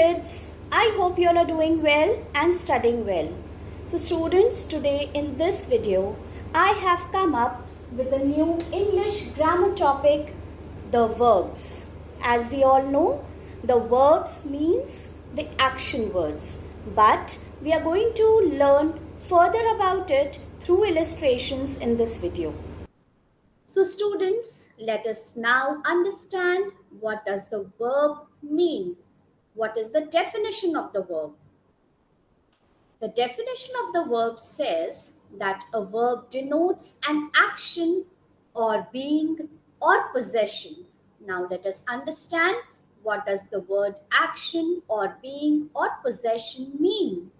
kids, I hope you all are doing well and studying well. So students, today in this video, I have come up with a new English grammar topic, the verbs. As we all know, the verbs means the action words, but we are going to learn further about it through illustrations in this video. So students, let us now understand what does the verb mean. What is the definition of the verb? The definition of the verb says that a verb denotes an action or being or possession. Now let us understand what does the word action or being or possession mean.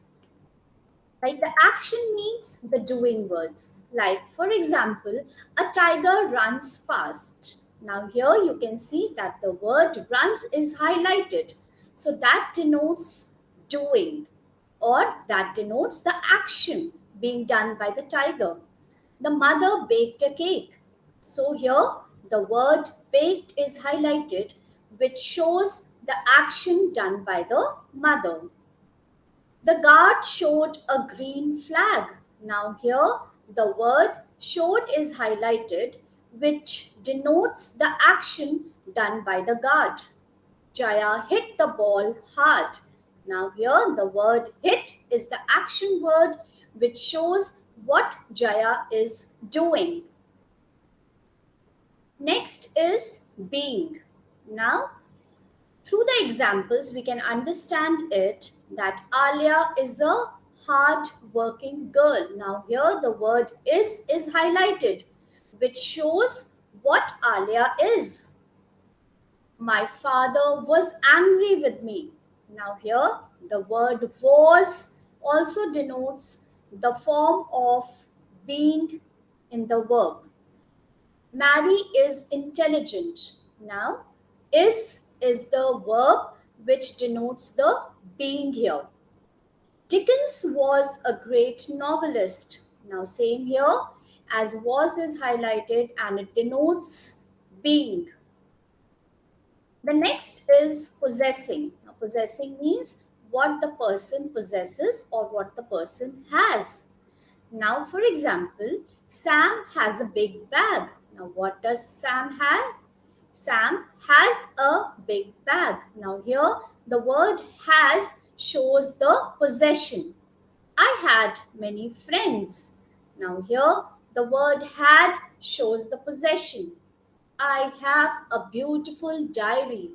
Like the action means the doing words. Like for example, a tiger runs fast. Now here you can see that the word runs is highlighted. So that denotes doing or that denotes the action being done by the tiger. The mother baked a cake. So here the word baked is highlighted, which shows the action done by the mother. The guard showed a green flag. Now here the word showed is highlighted, which denotes the action done by the guard. Jaya hit the ball hard. Now here the word hit is the action word, which shows what Jaya is doing. Next is being. Now through the examples, we can understand it that Alia is a hard-working girl. Now here the word is highlighted, which shows what Alia is. My father was angry with me. Now here the word was also denotes the form of being in the verb. Mary is intelligent. Now is the verb which denotes the being here. Dickens was a great novelist. Now same here, as was is highlighted and it denotes being. The next is possessing. Now possessing means what the person possesses or what the person has. Now for example, Sam has a big bag. Now what does Sam have? Sam has a big bag. Now here the word has shows the possession. I had many friends. Now here the word had shows the possession. I have a beautiful diary.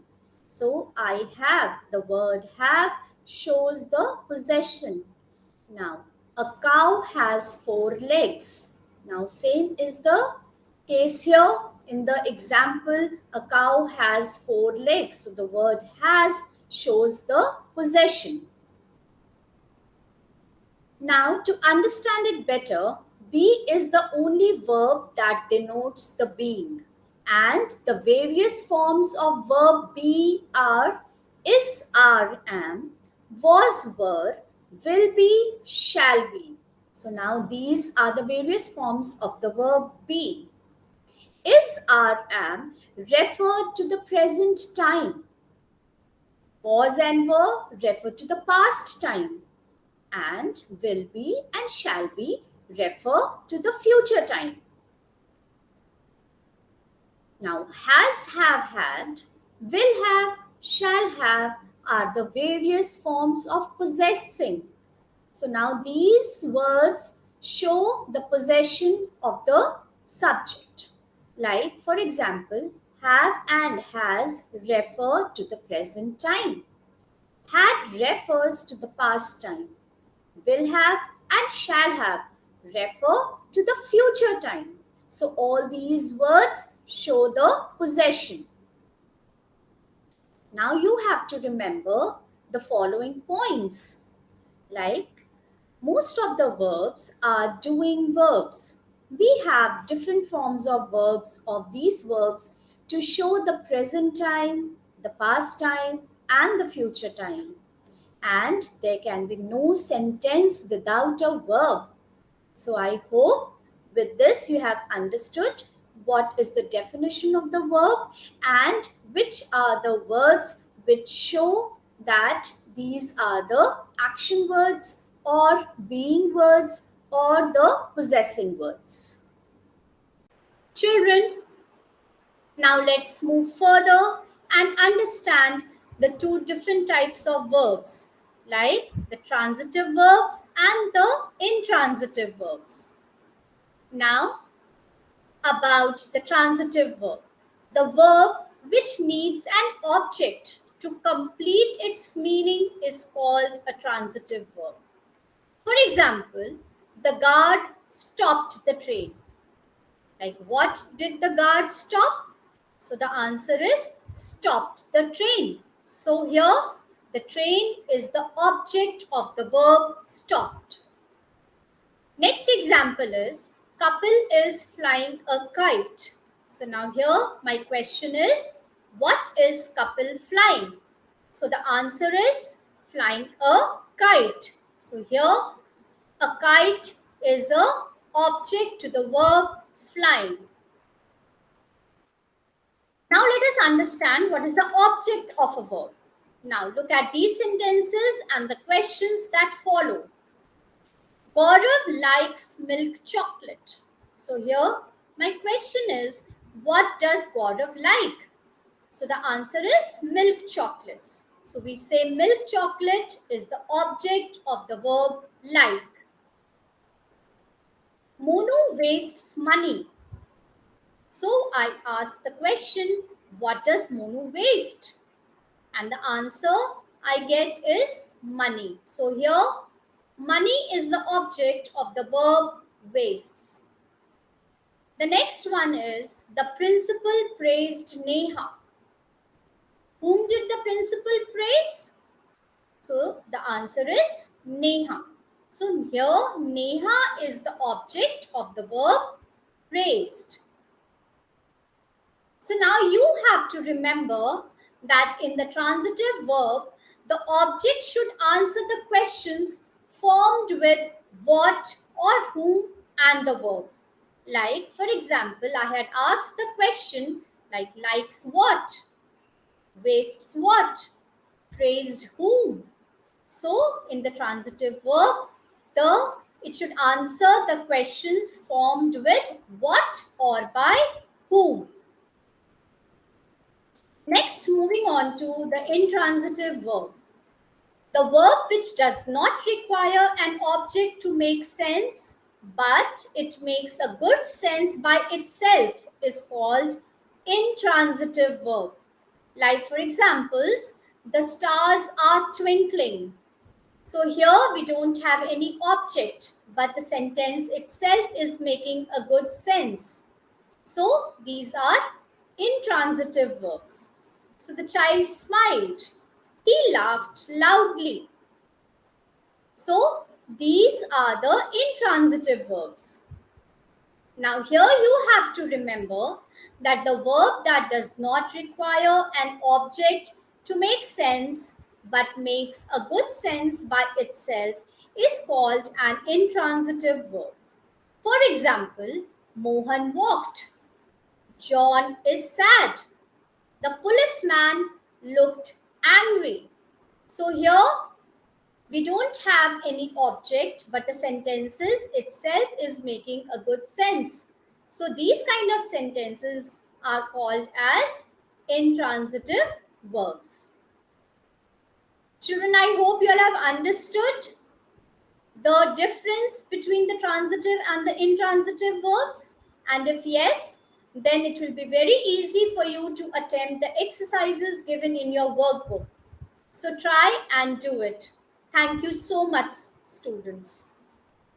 So I have, the word have shows the possession. Now a cow has 4 legs. Now same is the case here. In the example, a cow has 4 legs. So the word has shows the possession. Now to understand it better, be is the only verb that denotes the being. And the various forms of verb be are, is, are, am, was, were, will be, shall be. So now these are the various forms of the verb be. Is, are, am refer to the present time. Was and were refer to the past time. And will be and shall be refer to the future time. Now has, have, had, will have, shall have are the various forms of possessing. So now these words show the possession of the subject. Like for example, have and has refer to the present time. Had refers to the past time. Will have and shall have refer to the future time. So all these words show the possession. Now you have to remember the following points. Like most of the verbs are doing verbs. We have different forms of verbs of these verbs to show the present time, the past time, and the future time. And there can be no sentence without a verb. So I hope with this you have understood what is the definition of the verb and which are the words which show that these are the action words or being words or the possessing words. Children, now let's move further and understand the two different types of verbs, like the transitive verbs and the intransitive verbs. Now, about the transitive verb. The verb which needs an object to complete its meaning is called a transitive verb. For example, the guard stopped the train. Like, what did the guard stop? So the answer is stopped the train. So here the train is the object of the verb stopped. Next example is couple is flying a kite. So now here my question is, what is couple flying? So the answer is flying a kite. So here a kite is a object to the verb flying. Now let us understand what is the object of a verb. Now look at these sentences and the questions that follow. Gaurav likes milk chocolate. So here my question is, what does Gaurav like? So the answer is milk chocolates. So we say milk chocolate is the object of the verb like. Monu wastes money. So I ask the question, what does Monu waste? And the answer I get is money. So here, money is the object of the verb wastes. The next one is, the principal praised Neha. Whom did the principal praise? So the answer is Neha. So here, Neha is the object of the verb praised. So now you have to remember that in the transitive verb, the object should answer the questions formed with what or whom and the verb. Like, for example, I had asked the question like likes what, wastes what, praised whom. So in the transitive verb, it should answer the questions formed with what or by whom. Next, moving on to the intransitive verb. The verb which does not require an object to make sense, but it makes a good sense by itself is called intransitive verb. Like, for examples, the stars are twinkling. So here we don't have any object, but the sentence itself is making a good sense. So these are intransitive verbs. So the child smiled. He laughed loudly. So these are the intransitive verbs. Now here you have to remember that the verb that does not require an object to make sense but makes a good sense by itself is called an intransitive verb. For example, Mohan walked. John is sad. The policeman looked angry. So here we don't have any object, but the sentences itself is making a good sense. So these kind of sentences are called as intransitive verbs. Children, I hope you all have understood the difference between the transitive and the intransitive verbs. And if yes, then it will be very easy for you to attempt the exercises given in your workbook. So try and do it. Thank you so much, students.